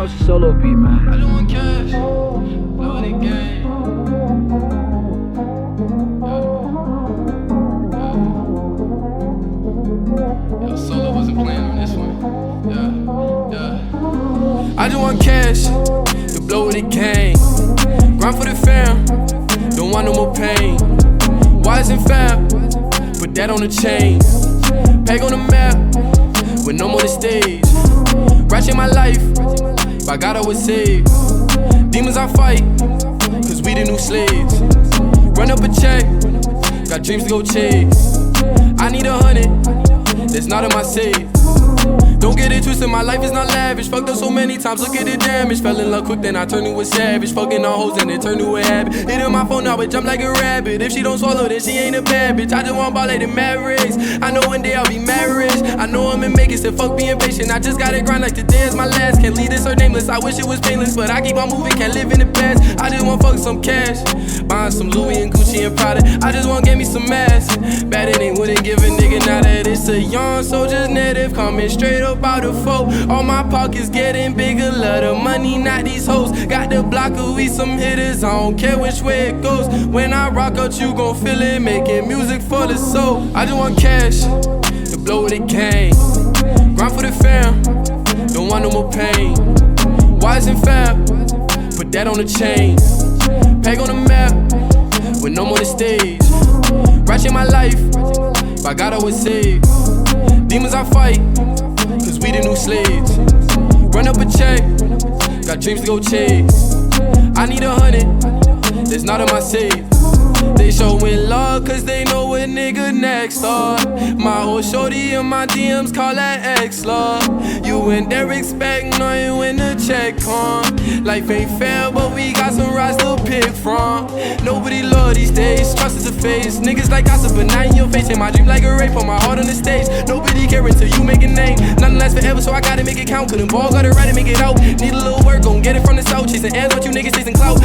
was a solo beat, man. I just want cash, blow the game. Yo, Solo wasn't playing on this one. I just want cash to blow the game. Grind for the fam, don't want no more pain. Wise and fam, put that on the chain. Peg on the map, with no more the stage. Ratchet my life, by God I was saved. Demons I fight, cause we the new slaves. Run up a check, got dreams to go chase. I need 100, that's not in my safe. Don't get it twisted, my life is not lavish. Fucked up so many times, look at the damage. Fell in love quick, then I turned to a savage. Fucking on hoes and it turned to a habit. Hit on my phone now, it jump like a rabbit. If she don't swallow, then she ain't a bad bitch. I just want ball like the Mavericks. I know one day I'll be married. I know I'm in make it, so fuck being patient. I just gotta grind like today is my last. Can't leave this or nameless, I wish it was painless, but I keep on moving, can't live in the past. I just want fuck some cash, buying some Louis and Gucci and Prada. I just want get me some ass. Bad it ain't wouldn't give a nigga now that it's a young soldier's native coming straight up out the foe. All my pockets getting bigger, love the money, not these hoes. Got the blocker, we some hitters, I don't care which way it goes. When I rock out, you gon' feel it, making music for the soul. I just want cash to blow the game. Grind for the fam, don't want no more pain. Wise and fam, put that on the chain. Peg on the map, with no more the stage. Ratchet my life, by God I was saved. Demons I fight, cause we the new slaves. Run up a check, got dreams to go chase. I need 100, that's not in my safe. They showin' love cause they know what nigga next are. My whole shorty in my DMs call that ex-love. You and there expect nothing when the check come. Life ain't fair but we got some rides to pick from. Nobody love these days, trust is a phase. Niggas like gossip but not in your face. And my dream like a rape, put my heart on the stage. Nobody care until you make a name. Nothing lasts forever so I gotta make it count. Couldn't ball, gotta ride and make it out. Need a little work, gon' get it from the south. Chasing ass, what you niggas chasing clout.